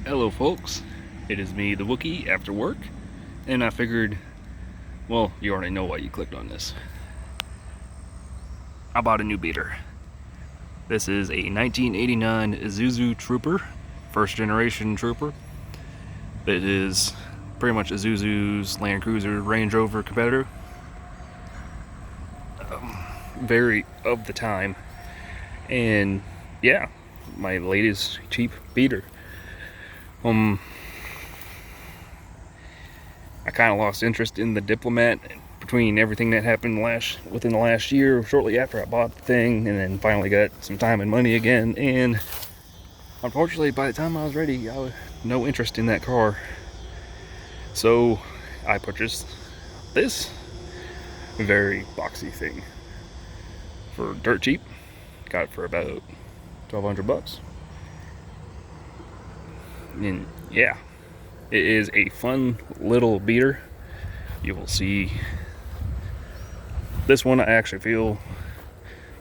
Hello folks, it is me, the Wookiee, after work, and I figured, well, you already know why you clicked on this. I bought a new beater. This is a 1989 Isuzu Trooper, first generation Trooper. It is pretty much Isuzu's Land Cruiser Range Rover competitor. Very of the time, and yeah, my latest cheap beater. I kind of lost interest in the Diplomat between everything that happened within the last year, shortly after I bought the thing, and then finally got some time and money again. And unfortunately, by the time I was ready, I had no interest in that car. So I purchased this very boxy thing for dirt cheap. Got it for about $1,200. And yeah, it is a fun little beater. You will see this one. I actually feel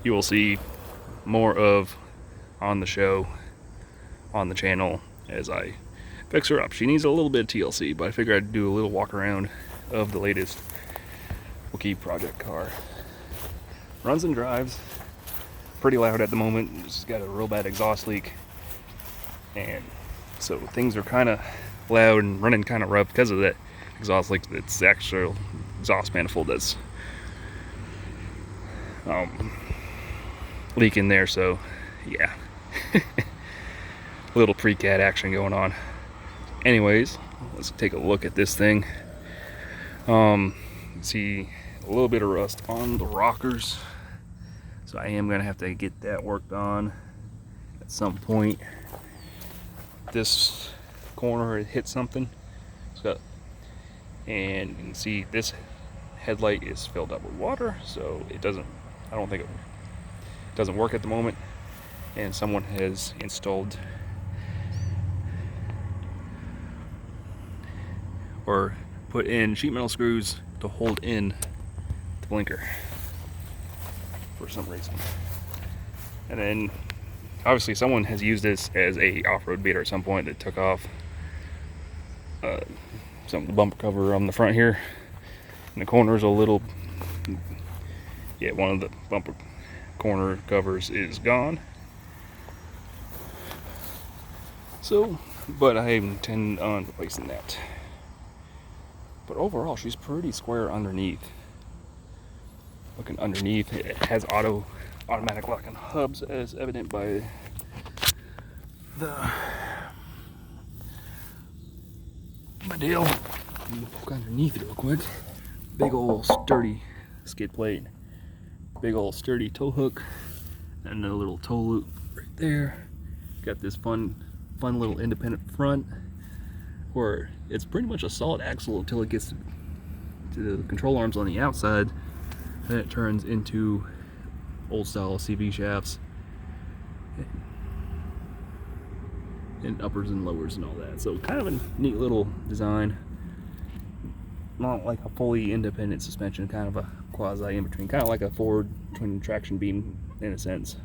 you will see more of on the show, on the channel, as I fix her up. She needs a little bit of TLC, but I figured I'd do a little walk around of the latest Wookiee project car. Runs and drives pretty loud at the moment. It's got a real bad exhaust leak, and so things are kind of loud and running kind of rough because of that exhaust leak. It's the actual exhaust manifold that's leaking there. So yeah, little pre-cat action going on. Anyways, let's take a look at this thing. See a little bit of rust on the rockers, so I am gonna have to get that worked on at some point. This corner it hit something, and you can see this headlight is filled up with water, so it doesn't, I don't think it doesn't work at the moment. And someone has installed or put in sheet metal screws to hold in the blinker for some reason. And then obviously someone has used this as a off-road beater at some point that took off some of the bumper cover on the front here, and the corner's a little, yeah, one of the bumper corner covers is gone. So, but I intend on replacing that. But overall, she's pretty square underneath. Looking underneath, it has automatic locking hubs, as evident by the deal. Poke underneath it real quick. Big old sturdy skid plate, big old sturdy tow hook, and a little tow loop right there. Got this fun little independent front where it's pretty much a solid axle until it gets to the control arms on the outside. Then it turns into old style CV shafts and uppers and lowers and all that. So kind of a neat little design. Not like a fully independent suspension, kind of a quasi in between, kind of like a Ford twin traction beam in a sense.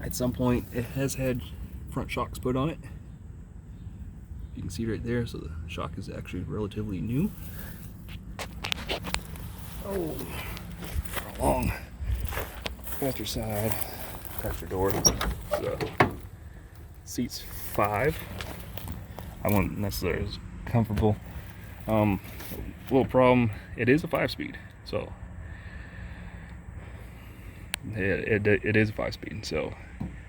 At some point it has had front shocks put on it. You can see right there, so the shock is actually relatively new. Oh, along passenger side, passenger door. So, seats 5. I wouldn't necessarily as comfortable. Little problem, it is a 5-speed, so it is a 5-speed, so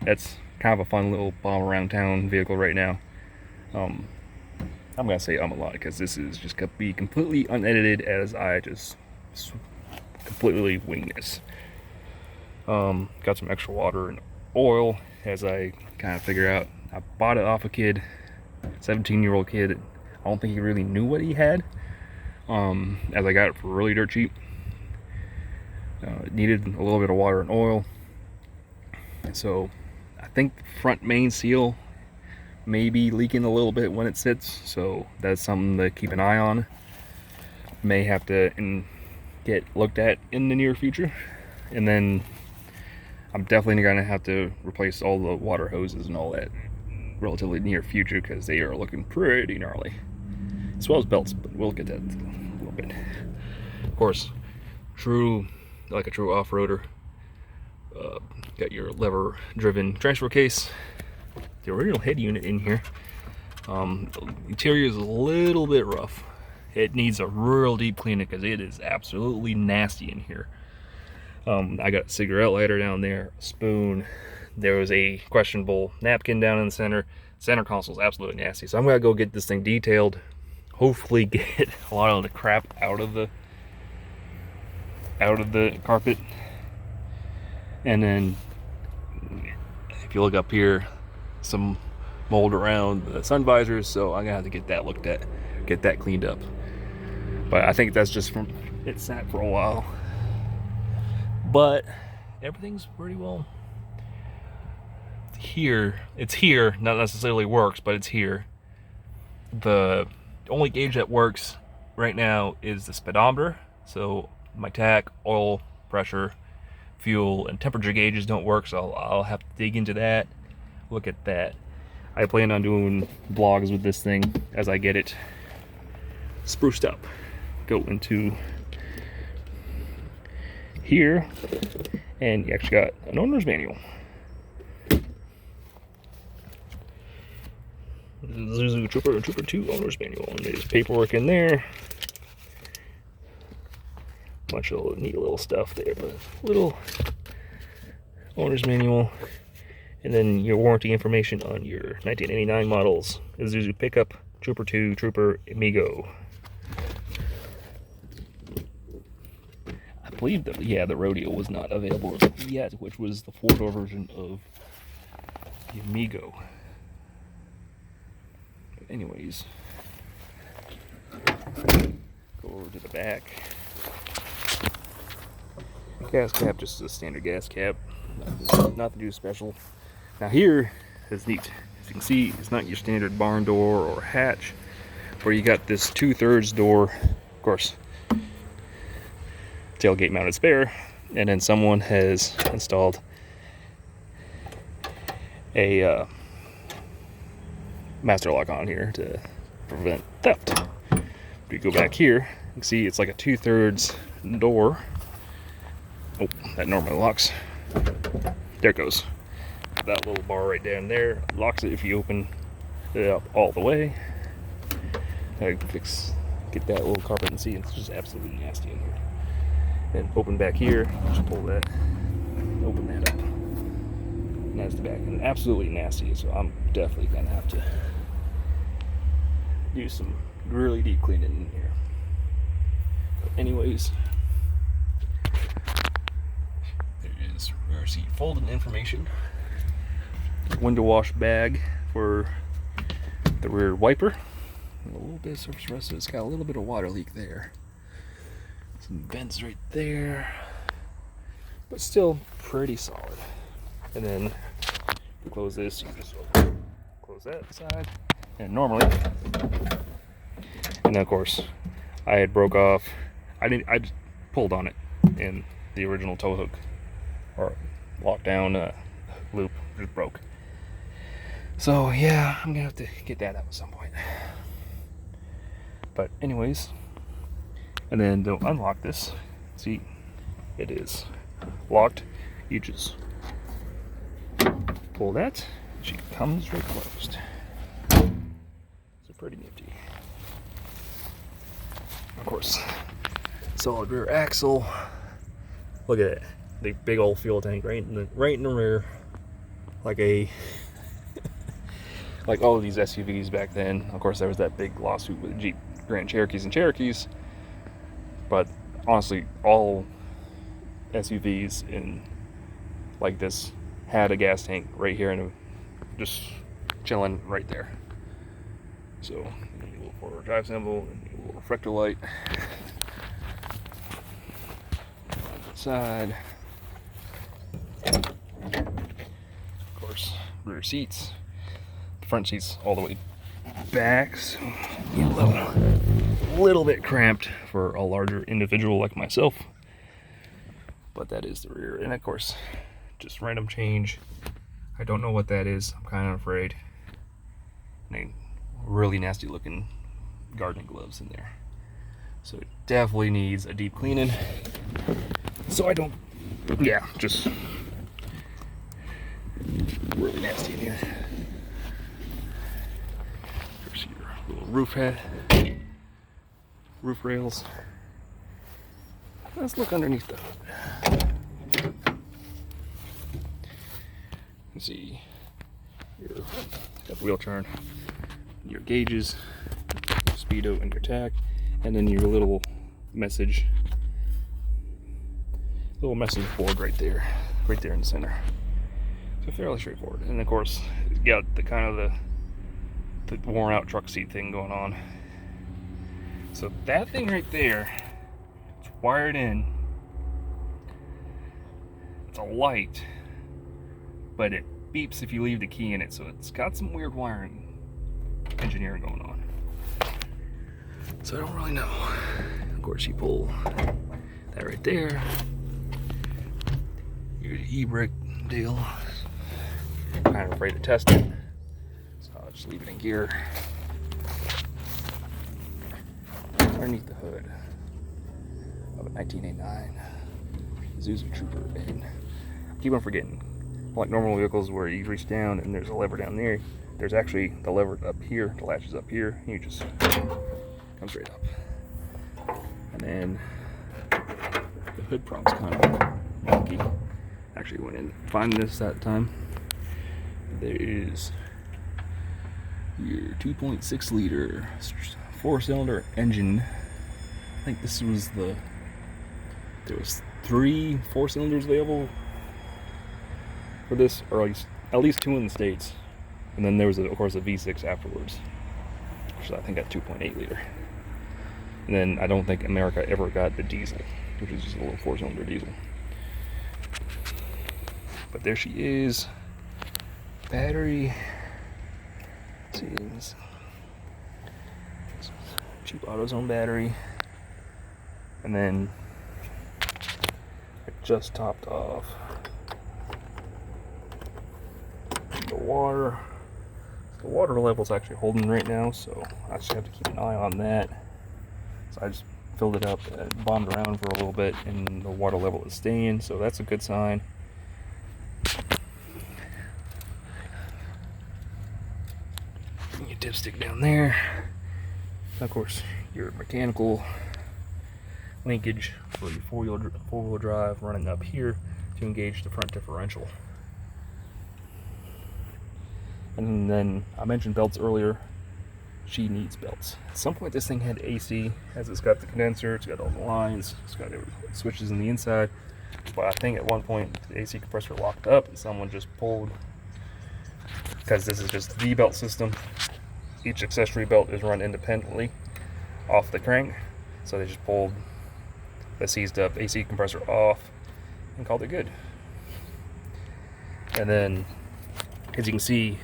that's kind of a fun little bomb around town vehicle right now. I'm gonna say a lot because this is just gonna be completely unedited as I just completely wing this. Got some extra water and oil as I kind of figure out. I bought it off a kid, 17-year-old kid. I don't think he really knew what he had, as I got it for really dirt cheap. It needed a little bit of water and oil, so I think front main seal may be leaking a little bit when it sits, so that's something to keep an eye on. May have to get looked at in the near future. And then I'm definitely gonna have to replace all the water hoses and all that relatively near future because they are looking pretty gnarly, as well as belts, but we'll get that in a little bit. Of course, like a true off-roader, got your lever-driven transfer case, the original head unit in here. The interior is a little bit rough. It needs a real deep cleaning because it is absolutely nasty in here. I got a cigarette lighter down there, a spoon. There was a questionable napkin down in the center. Center console is absolutely nasty. So I'm gonna go get this thing detailed. Hopefully get a lot of the crap out of the carpet. And then if you look up here, some mold around the sun visors, so I'm gonna have to get that looked at, get that cleaned up. But I think that's just from it sat for a while. But everything's pretty well here. It's here, not necessarily works, but it's here. The only gauge that works right now is the speedometer. So my tach, oil, pressure, fuel, and temperature gauges don't work, so I'll have to dig into that, look at that. I plan on doing vlogs with this thing as I get it spruced up. Go into here, and you actually got an owner's manual. Isuzu Trooper and Trooper 2 owner's manual, and there's paperwork in there. Bunch of neat little stuff there, but little owner's manual, and then your warranty information on your 1989 models: Isuzu pickup, Trooper 2, Trooper, Amigo. I believe that, yeah, the Rodeo was not available yet, which was the 4-door version of the Amigo. But anyways, go over to the back. Gas cap, just a standard gas cap, nothing too special. Now here is neat. As you can see, it's not your standard barn door or hatch, where you got this 2/3 door, of course, tailgate mounted spare, and then someone has installed a master lock on here to prevent theft. If you go back here, you can see it's like a 2/3 door. Oh, that normally locks. There it goes. That little bar right down there locks it if you open it up all the way. I get that little carpet and see it's just absolutely nasty in here. And open back here, just pull that, open that up. And that's the back, and absolutely nasty. So I'm definitely gonna have to do some really deep cleaning in here. But anyways, there is rear seat folding information. Window wash bag for the rear wiper. And a little bit of surface rust, so it's got a little bit of water leak there. Some vents right there, but still pretty solid. And then close this, you just close that side, and normally, and then of course I had broke off, I just pulled on it, and the original tow hook or lockdown loop just broke. So yeah, I'm gonna have to get that out at some point. But anyways, and then to unlock this, see, it is locked. You just pull that, she comes right closed. It's pretty nifty. Of course, solid rear axle. Look at it, the big old fuel tank right in the rear, like a like all of these SUVs back then. Of course, there was that big lawsuit with Jeep Grand Cherokees and Cherokees, but honestly, all SUVs in like this had a gas tank right here and just chilling right there. So, a little forward drive symbol, and a little reflector light on the side. Of course, rear seats, front seats all the way back, so a little bit cramped for a larger individual like myself, but that is the rear. And of course, just random change. I don't know what that is. I'm kind of afraid. and really nasty looking gardening gloves in there. So it definitely needs a deep cleaning. So I don't, yeah, just really nasty in here. There's your little roof head, roof rails. Let's look underneath the hood. You see your wheel turn, your gauges, your speedo and your tach, and then your little message board right there in the center. So fairly straightforward. And of course, it's got the kind of the worn out truck seat thing going on. So that thing right there, it's wired in. It's a light, but it beeps if you leave the key in it. So it's got some weird wiring engineering going on. So I don't really know. Of course, you pull that right there. Your e-brake deal. Kind of afraid to test it, so I'll just leave it in gear. Underneath the hood of a 1989 Isuzu Trooper, and I keep on forgetting. Like normal vehicles where you reach down and there's a lever down there, there's actually the lever up here, the latch is up here, and you just come straight up. And then the hood prop's kind of wonky. Actually went in finding this that time. There is your 2.6 liter 4-cylinder engine. I think this was there was 3 4-cylinders available for this, or at least 2 in the States. And then there was, of course, a V6 afterwards, which I think got 2.8 liter. And then I don't think America ever got the diesel, which is just a little 4-cylinder diesel. But there she is. Battery. Let's see, it's cheap AutoZone battery. And then I just topped off the water. The water level's actually holding right now, so I just have to keep an eye on that. So I just filled it up and bombed around for a little bit, and the water level is staying, so that's a good sign. Your dipstick down there. Of course, your mechanical linkage for your four-wheel drive running up here to engage the front differential. And then I mentioned belts earlier. She needs belts. At some point this thing had AC, as it's got the condenser, it's got all the lines, it's got switches in the inside. But I think at one point the AC compressor locked up and someone just pulled, because this is just the belt system. Each accessory belt is run independently off the crank. So they just pulled the seized up AC compressor off and called it good. And then, as you can see,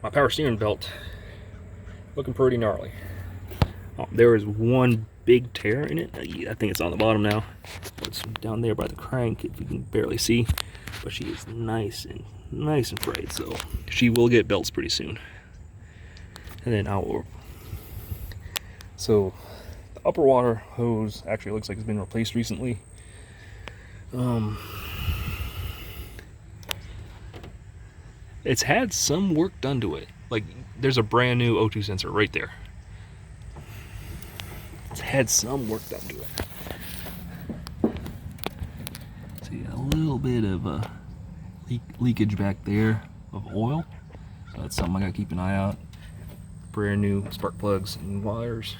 my power steering belt looking pretty gnarly. There is one big tear in it. I think it's on the bottom now. It's down there by the crank, if you can barely see. But she is nice and frayed, so she will get belts pretty soon. And then so the upper water hose actually looks like it's been replaced recently. It's had some work done to it. Like, there's a brand new O2 sensor right there. It's had some work done to it. See, a little bit of leakage back there of oil. So that's something I gotta keep an eye out. Brand new spark plugs and wires.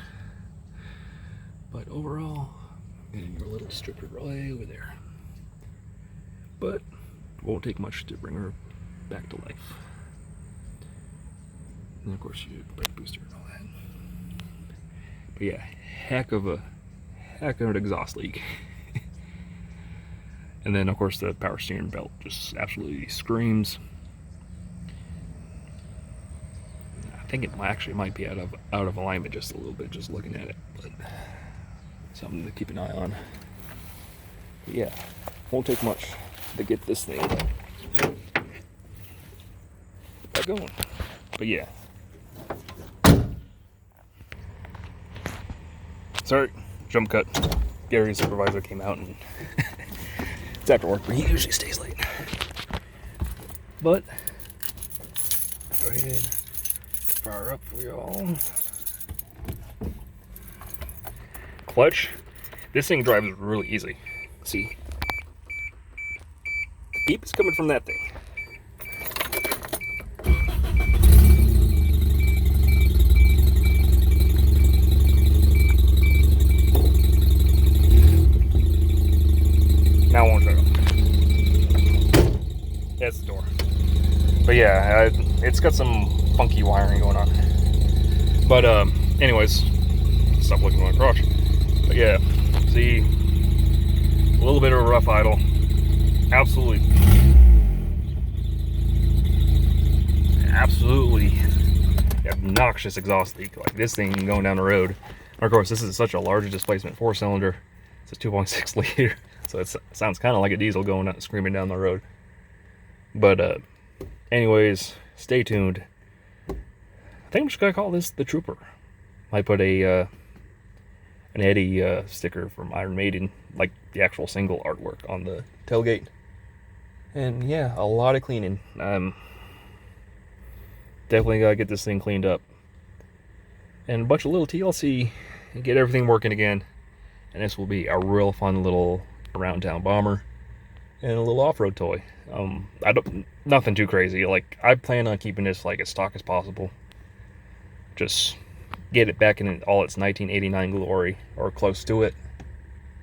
But overall, getting your little stripper relay over there. But it won't take much to bring her back to life. And of course your brake booster and all that. But yeah, heck of an exhaust leak. And then of course the power steering belt just absolutely screams. I think it actually might be out of alignment just a little bit, just looking at it, but something to keep an eye on. But yeah, won't take much to get this thing back going. But yeah, sorry, jump cut. Gary's supervisor came out and it's after work, but he usually stays late. But go ahead, fire up for y'all. Clutch. This thing drives really easy. See, the beep is coming from that thing. Now it won't shut off. That's the door. But yeah, it's got some funky wiring going on. But anyways, stop looking at my crotch. But yeah, see, a little bit of a rough idle. Absolutely obnoxious exhaust leak. Like this thing going down the road. And of course, this is such a large displacement 4-cylinder. It's a 2.6 liter. So it sounds kind of like a diesel going out screaming down the road. But anyways, stay tuned. I think I'm just gonna call this the Trooper. I put a an Eddie sticker from Iron Maiden, like the actual single artwork on the tailgate. And yeah, a lot of cleaning. Definitely gotta get this thing cleaned up. And a bunch of little TLC and get everything working again. And this will be a real fun little around town bomber and a little off-road toy. Nothing too crazy. Like I plan on keeping this like as stock as possible. Just get it back in all its 1989 glory or close to it.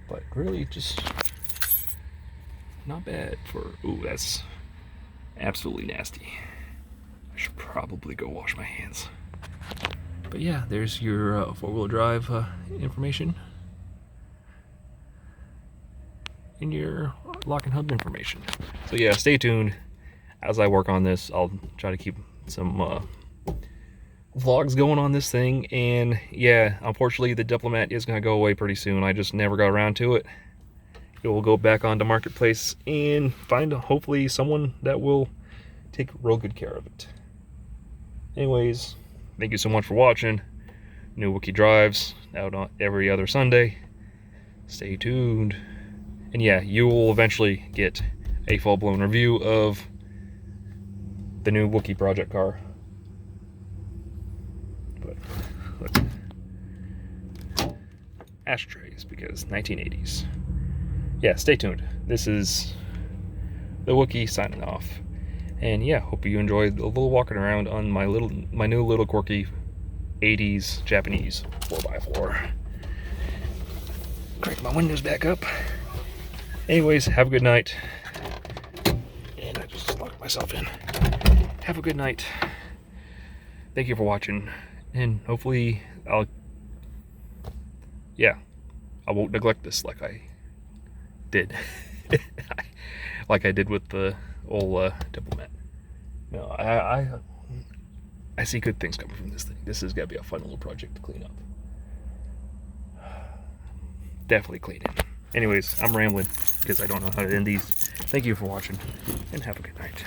But really just not bad for, ooh, that's absolutely nasty. I should probably go wash my hands. But yeah, there's your four-wheel drive information. And your lock and hub information. So yeah, stay tuned. As I work on this, I'll try to keep some vlogs going on this thing. And yeah, unfortunately the Diplomat is going to go away pretty soon. I just never got around to it. It will go back onto Marketplace and find hopefully someone that will take real good care of it. Anyways, thank you so much for watching. New Wookie Drives out on every other Sunday. Stay tuned. And yeah, you will eventually get a full-blown review of the new Wookie project car. But look, ashtrays because 1980s. Yeah, stay tuned. This is the Wookie signing off. And yeah, hope you enjoyed a little walking around on my new little quirky 80s Japanese 4x4. Crank my windows back up. Anyways, have a good night. And I just locked myself in. Have a good night. Thank you for watching. And hopefully I won't neglect this like I did. Like I did with the old Diplomat. No, I see good things coming from this thing. This is gonna be a fun little project to clean up. Definitely clean it. Anyways, I'm rambling because I don't know how to end these. Thank you for watching and have a good night.